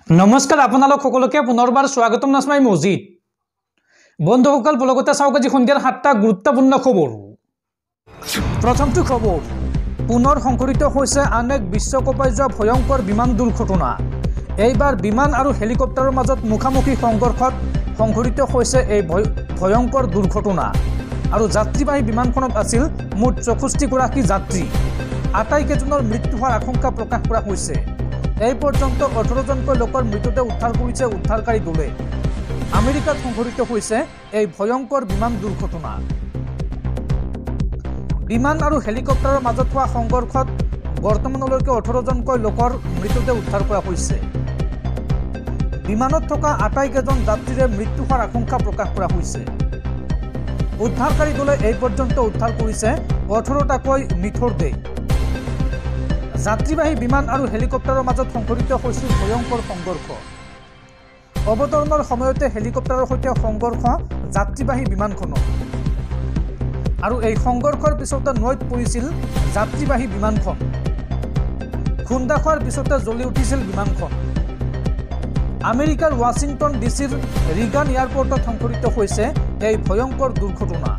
नमस्कार आपनालोक सकलोके पुनर्बार स्वागतम नाजमाई मजिद बंधुসকল ब्लगते चाওক আজি सन्धियार 7টা गुरुत्वपूर्ण खबर। प्रथमটো खबर पुनर संघटित होइसे आन एक विश्वकपै जोৱা भयंकर विमान दुर्घटना। এইবাৰ বিমান আৰু হেলিকপ্টাৰৰ মাজত মুখামুখি সংঘৰ্ষত সংঘটিত হৈছে এই ভয়ংকৰ দুৰ্ঘটনা আৰু যাত্ৰীবাহী বিমানখনত আছিল মুঠ 64 গৰাকী যাত্ৰী। আটাইকেইজনৰ মৃত্যু হোৱাৰ আশংকা প্ৰকাশ কৰা হৈছে। এই পৰ্যন্ত 18 জনকৈ লোকৰ মৃতদেহ উদ্ধাৰ কৰিছে উদ্ধাৰকাৰী দলে। আমেৰিকাত সংঘটিত হৈছে এই ভয়ংকৰ বিমান দুৰ্ঘটনা। বিমান আৰু হেলিকপ্টাৰৰ মাজত হোৱা সংঘৰ্ষত বৰ্তমানলৈকে 18 জনকৈ লোকৰ মৃতদেহ উদ্ধাৰ কৰা হৈছে। বিমানত থকা আটাইকেইজন যাত্ৰীৰে মৃত্যু হোৱাৰ আশংকা প্ৰকাশ কৰা হৈছে। উদ্ধাৰকাৰী দলে এই পৰ্যন্ত উদ্ধাৰ কৰিছে 18টাকৈ মৃতৰ দেহ। যাত্ৰীবাহী বিমান আৰু হেলিকপ্টাৰৰ মাজত সংঘটিত হৈছিল ভয়ংকৰ সংঘৰ্ষ। অৱতৰণৰ সময়তে হেলিকপ্টাৰৰ সৈতে সংঘৰ্ষ যাত্ৰীবাহী বিমানখনৰ আৰু এই সংঘৰ্ষৰ পিছতে নৈত পৰিছিল যাত্ৰীবাহী বিমানখন। খুন্দা খোৱাৰ পিছতে জ্বলি উঠিছিল বিমানখন। আমেৰিকাৰ ৱাশ্বিংটন ডিচিৰ ৰিগান এয়াৰপৰ্টত সংঘটিত হৈছে এই ভয়ংকৰ দুৰ্ঘটনা।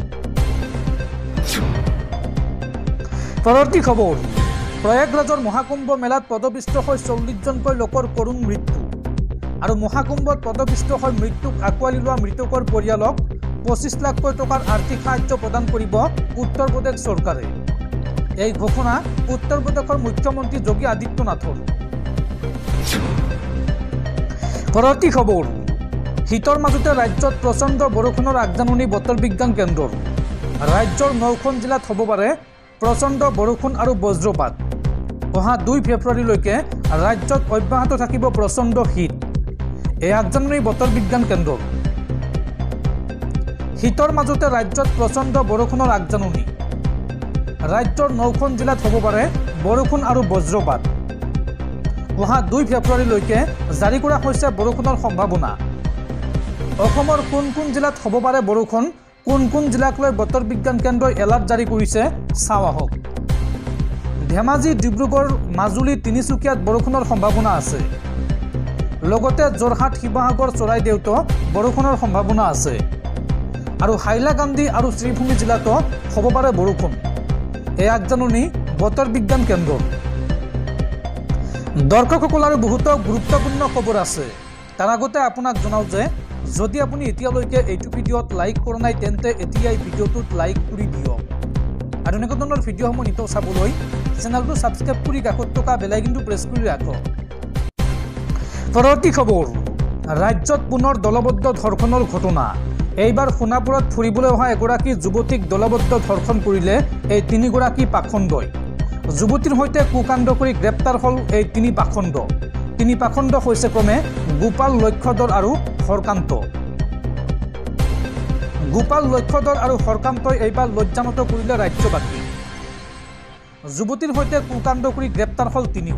পৰৱৰ্তী খবৰ প্ৰয়াগৰাজৰ মহাকুম্ভ মেলাত পদপিষ্ট হৈ 40 জনকৈ লোকৰ কৰুণ মৃত্যু আৰু মহাকুম্ভত পদপিষ্ট হৈ মৃত্যুক আঁকোৱালি লোৱা মৃতকৰ পৰিয়ালক 25 লাখকৈ টকাৰ আৰ্থিক সাহায্য প্ৰদান কৰিব উত্তৰ প্ৰদেশ চৰকাৰে। এই ঘোষণা উত্তৰ প্ৰদেশৰ মুখ্যমন্ত্ৰী যোগী আদিত্যনাথৰ। পৰৱৰ্তী খবৰ শীতৰ মাজতে ৰাজ্যত প্ৰচণ্ড বৰষুণৰ আগজাননী বতৰ বিজ্ঞান কেন্দ্ৰৰ। ৰাজ্যৰ 9খন জিলাত হ'ব পাৰে প্ৰচণ্ড বৰষুণ আৰু বজ্ৰপাত। অহা 2 ফেব্ৰুৱাৰীলৈকে ৰাজ্যত অব্যাহত থাকিব প্ৰচণ্ড শীত। এই আগজাননী বতৰ বিজ্ঞান কেন্দ্ৰৰ। শীতৰ মাজতে ৰাজ্যত প্ৰচণ্ড বৰষুণৰ আগজাননী। ৰাজ্যৰ 9খন জিলাত হ'ব পাৰে বৰষুণ আৰু বজ্ৰপাত। অহা 2 ফেব্ৰুৱাৰীলৈকে জাৰি কৰা হৈছে বৰষুণৰ সম্ভাৱনা। অসমৰ কোন কোন জিলাত হ'ব পাৰে বৰষুণ, কোন কোন জিলাক লৈ বতৰ বিজ্ঞান কেন্দ্ৰই এলাৰ্ট জাৰি কৰিছে চাওঁ আহক। ধেমাজি, ডিব্ৰুগড়, মাজুলী, তিনিচুকীয়াত বৰষুণৰ সম্ভাৱনা আছে। লগতে যোৰহাট, শিৱসাগৰ, চৰাইদেউতো বৰষুণৰ সম্ভাৱনা আছে আৰু হাইলাকান্দি আৰু শ্ৰীভূমি জিলাতো হ'ব পাৰে বৰষুণ। এই আগজাননী বতৰ বিজ্ঞান কেন্দ্ৰৰ। দৰ্শকসকল আৰু বহুতো গুৰুত্বপূৰ্ণ খবৰ আছে। তাৰ আগতে আপোনাক জনাওঁ যে যদি আপুনি এতিয়ালৈকে এইটো ভিডিঅ'ত লাইক কৰা নাই তেন্তে এতিয়াই ভিডিঅ'টোত লাইক কৰি দিয়ক আৰু এনেকুৱা ধৰণৰ ভিডিঅ'সমূহ নিতৌ চাবলৈ চেনেলটো ছাবস্ক্ৰাইব কৰি কাষত থকা বেল আইকনটো প্ৰেছ কৰি ৰাখক। পৰৱৰ্তী খবৰ ৰাজ্যত পুনৰ দলবদ্ধ ধৰ্ষণৰ ঘটনা। এইবাৰ সোণাপুৰত ফুৰিবলৈ অহা এগৰাকী যুৱতীক দলবদ্ধ ধৰ্ষণ কৰিলে এই 3 গৰাকী পাখণ্ডই। যুৱতীৰ সৈতে কুকাণ্ড কৰি গ্ৰেপ্তাৰ হ'ল এই 3 পাখণ্ড। 3 পাখণ্ড হৈছে ক্ৰমে গোপাল, লক্ষ্যধৰ আৰু হৰকান্ত। গোপাল, লক্ষ্যধৰ আৰু হৰকান্তই এইবাৰ লজ্জানত কৰিলে ৰাজ্যবাসী। যুৱতীৰ সৈতে কুকাণ্ড কৰি গ্ৰেপ্তাৰ হ'ল 3।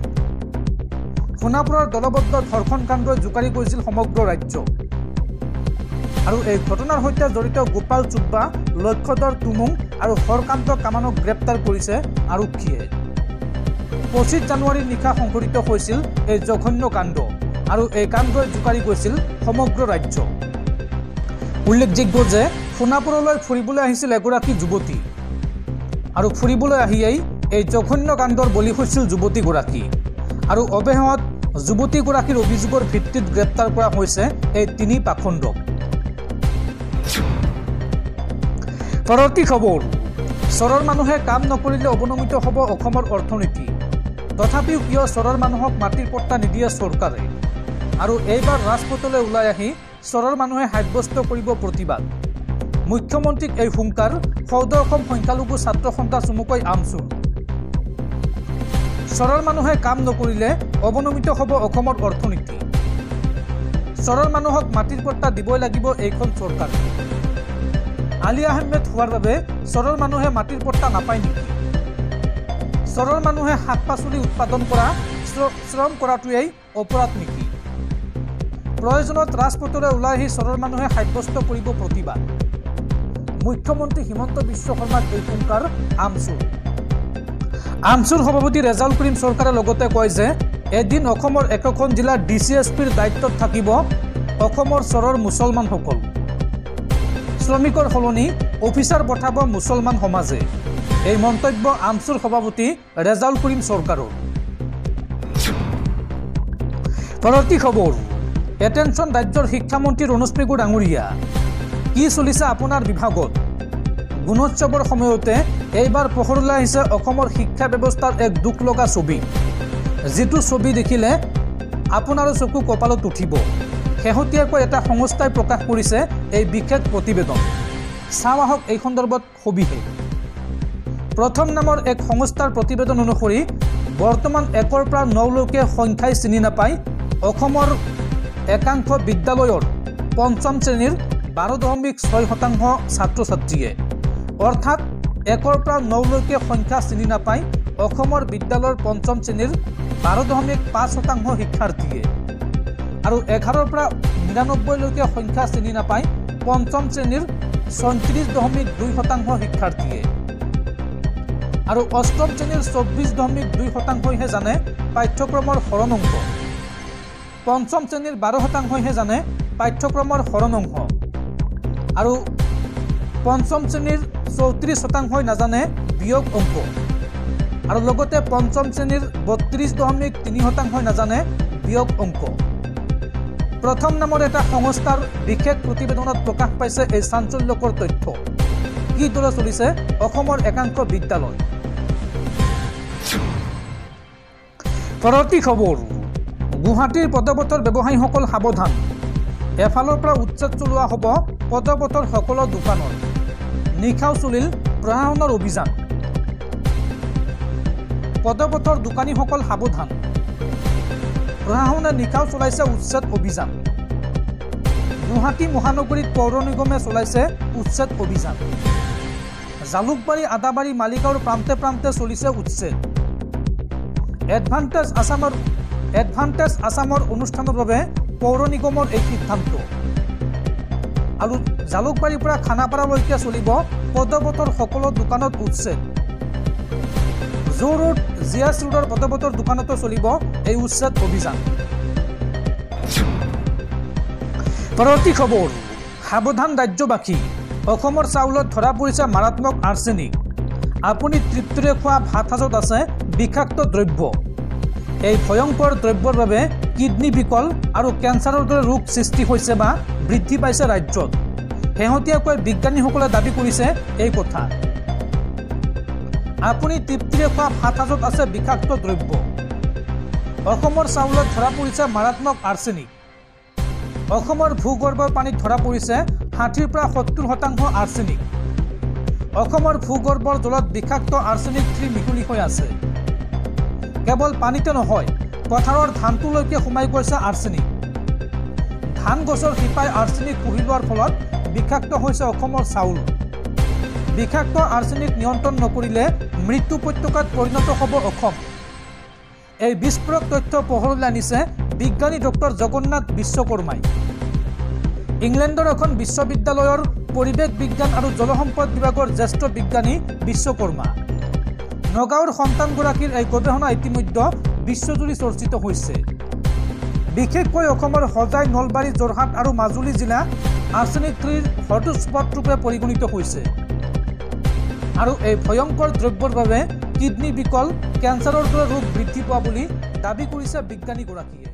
সোণাপুৰৰ দলবদ্ধ ধৰ্ষণ কাণ্ডই জোকাৰি কৰিছিল সমগ্ৰ ৰাজ্য আৰু এই ঘটনাৰ সৈতে জড়িত গোপাল চুব্বা, লক্ষ্যধৰ তুমুং আৰু হৰকান্ত কামানক গ্ৰেপ্তাৰ কৰিছে আৰক্ষীয়ে। 25 জানুৱাৰীৰ নিশা সংঘটিত হৈছিল এই জঘন্য কাণ্ড আৰু এই কাণ্ডই জোকাৰি গৈছিল সমগ্ৰ ৰাজ্য। উল্লেখযোগ্য যে সোণাপুৰলৈ ফুৰিবলৈ আহিছিল এগৰাকী যুৱতী আৰু ফুৰিবলৈ আহিয়েই এই জঘন্য কাণ্ডৰ বলি হৈছিল যুৱতীগৰাকী আৰু অৱশেষত যুৱতীগৰাকীৰ অভিযোগৰ ভিত্তিত গ্ৰেপ্তাৰ কৰা হৈছে এই 3 পাখণ্ডক। পৰৱৰ্তী খবৰ চৰৰ মানুহে কাম নকৰিলে অৱনমিত হ'ব অসমৰ অৰ্থনীতি। তথাপিও কিয় চৰৰ মানুহক মাটিৰ পট্টা নিদিয়ে চৰকাৰে আৰু এইবাৰ ৰাজপথলৈ ওলাই আহি চৰৰ মানুহে সাব্যস্ত কৰিব প্ৰতিবাদ। মুখ্যমন্ত্ৰীক এই হুংকাৰ, সৌদ অসম সংখ্যালঘু ছাত্ৰ সন্থা চমুকৈ আমচুৰ। চৰৰ মানুহে কাম নকৰিলে অৱনমিত হ'ব অসমৰ অৰ্থনীতি। চৰৰ মানুহক মাটিৰ পট্টা দিবই লাগিব এইখন চৰকাৰে। আলী আহমেদ হোৱাৰ বাবে চৰৰ মানুহে মাটিৰ পট্টা নাপায় নেকি? চৰৰ মানুহে শাক পাচলি উৎপাদন কৰা, শ্ৰম কৰাটোৱেই অপৰাধ নেকি? প্ৰয়োজনত ৰাজপথলৈ ওলাই আহি চৰৰ মানুহে সাব্যস্ত কৰিব প্ৰতিবাদ। মুখ্যমন্ত্ৰী হিমন্ত বিশ্ব শৰ্মাক এই হুংকাৰ আমচুৰ। আমচুৰ সভাপতি ৰেজাউল কৰিম সৰকাৰে লগতে কয় যে এদিন অসমৰ একোখন জিলাৰ DCSPৰ দায়িত্বত থাকিব অসমৰ চৰৰ মুছলমানসকল। শ্ৰমিকৰ সলনি অফিচাৰ পঠাব মুছলমান সমাজে। এই মন্তব্য আমছুৰ সভাপতি ৰেজাউল কৰিম চৰকাৰৰ। পৰৱৰ্তী খবৰ, এটেনশ্যন ৰাজ্যৰ শিক্ষামন্ত্ৰী ৰণোজ পেগু ডাঙৰীয়া, কি চলিছে আপোনাৰ বিভাগত? গুণোৎসৱৰ সময়তে এইবাৰ পোহৰলৈ আহিছে অসমৰ শিক্ষা ব্যৱস্থাৰ এক দুখ লগা ছবি, যিটো ছবি দেখিলে আপোনাৰো চকু কপালত উঠিব। শেহতীয়াকৈ এটা সংস্থাই প্ৰকাশ কৰিছে এই বিশেষ প্ৰতিবেদন। চাওঁ আহক এই সন্দৰ্ভত সবিশেষ। প্ৰথম নামৰ এক সংস্থাৰ প্ৰতিবেদন অনুসৰি বৰ্তমান 1ৰ পৰা 9লৈকে সংখ্যাই চিনি নাপায় অসমৰ একাংশ বিদ্যালয়ৰ পঞ্চম শ্ৰেণীৰ 12.6% ছাত্ৰ ছাত্ৰীয়ে। অৰ্থাৎ 1ৰ পৰা 9লৈকে সংখ্যা চিনি নাপায় অসমৰ বিদ্যালয়ৰ পঞ্চম শ্ৰেণীৰ 12.5% শিক্ষাৰ্থীয়ে। আৰু 11ৰ পৰা 99লৈকে সংখ্যা চিনি নাপায় পঞ্চম শ্ৰেণীৰ 34.2% শিক্ষাৰ্থীয়ে। আৰু অষ্টম শ্ৰেণীৰ 24.2%হে জানে পাঠ্যক্ৰমৰ হৰণ অংক। পঞ্চম শ্ৰেণীৰ 12%হে জানে পাঠ্যক্ৰমৰ হৰণ অংক। আৰু পঞ্চম শ্ৰেণীৰ 34%ই নাজানে বিয়োগ অংক। আৰু লগতে পঞ্চম শ্ৰেণীৰ 32.3%ই নাজানে বিয়োগ অংক। প্ৰথম নামৰ এটা সংস্থাৰ বিশেষ প্ৰতিবেদনত প্ৰকাশ পাইছে এই চাঞ্চল্যকৰ তথ্য। কিদৰে চলিছে অসমৰ একাংশ বিদ্যালয়। পৰৱৰ্তী খবৰ, গুৱাহাটীৰ পদপথৰ ব্যৱসায়ীসকল সাৱধান। এফালৰ পৰা উচ্ছেদ চলোৱা হ'ব পদপথৰ সকলো দোকানৰ। নিশাও চলিল প্ৰশাসনৰ অভিযান। পদপথৰ দোকানীসকল সাৱধান। প্ৰশাসনে নিশাও চলাইছে উচ্ছেদ অভিযান। গুৱাহাটী মহানগৰীত পৌৰ নিগমে চলাইছে উচ্ছেদ অভিযান। জালুকবাৰী আদাবাৰী মালিগাঁৱৰ প্ৰান্তে প্ৰান্তে চলিছে উচ্ছেদ। এডভান্টেজ আছামৰ অনুষ্ঠানৰ বাবে পৌৰ নিগমৰ এই সিদ্ধান্ত। আৰু জালুকবাৰীৰ পৰা খানাপাৰালৈকে চলিব পদপথৰ সকলো দোকানত উচ্ছেদ। জু ৰোড জিএছ ৰোডৰ পদপথৰ দোকানতো চলিব এই উচ্ছেদ অভিযান। পৰৱৰ্তী খবৰ, সাৱধান ৰাজ্যবাসী। অসমৰ চাউলত ধৰা পৰিছে মাৰাত্মক আৰ্ছেনিক। আপুনি তৃপ্তিৰে খোৱা ভাত সাজত আছে বিষাক্ত দ্ৰব্য। এই ভয়ংকৰ দ্ৰব্যৰ বাবে কিডনী বিকল আৰু কেঞ্চাৰৰ দৰে ৰোগ সৃষ্টি হৈছে বা বৃদ্ধি পাইছে ৰাজ্যত। শেহতীয়াকৈ বিজ্ঞানীসকলে দাবী কৰিছে এই কথা। আপুনি তৃপ্তিৰে খোৱা ভাত সাজত আছে বিষাক্ত দ্ৰব্য। অসমৰ চাউলত ধৰা পৰিছে মাৰাত্মক আৰ্ছেনিক। অসমৰ ভূগৰ্ভৰ পানীত ধৰা পৰিছে 60ৰ পৰা 70% আৰ্ছেনিক। অসমৰ ভূগৰ্ভৰ জলত বিষাক্ত আৰ্ছেনিক মিহলি হৈ আছে। কেৱল পানীতে নহয়, পথাৰৰ ধানটোলৈকে সোমাই গৈছে আৰ্ছেনিক। ধান গছৰ শিপাই আৰ্ছেনিক শুহি লোৱাৰ ফলত বিষাক্ত হৈছে অসমৰ চাউল। বিষাক্ত আৰ্ছেনিক নিয়ন্ত্ৰণ নকৰিলে মৃত্যু উপত্যকাত পৰিণত হ'ব অসম। এই বিস্ফোৰক তথ্য পোহৰলৈ আনিছে বিজ্ঞানী ডক্টৰ জগন্নাথ বিশ্বকৰ্মাই। ইংলেণ্ডৰ এখন বিশ্ববিদ্যালয়ৰ পৰিৱেশ বিজ্ঞান আৰু জলসম্পদ বিভাগৰ জ্যেষ্ঠ বিজ্ঞানী বিশ্বকৰ্মা। নগাঁৱৰ সন্তানগৰাকীৰ এই গৱেষণা ইতিমধ্যে বিশ্বজুৰি চৰ্চিত হৈছে। বিশেষকৈ অসমৰ হোজাই, নলবাৰী, যোৰহাট আৰু মাজুলী জিলা আৰ্ছেনিক ফ্ৰীৰ হটস্পট ৰূপে পৰিগণিত হৈছে। আৰু এই ভয়ংকৰ দ্ৰব্যৰ বাবে কিডনী বিকল, কেঞ্চাৰৰ দৰে ৰোগ বৃদ্ধি পোৱা বুলি দাবী কৰিছে বিজ্ঞানীগৰাকীয়ে।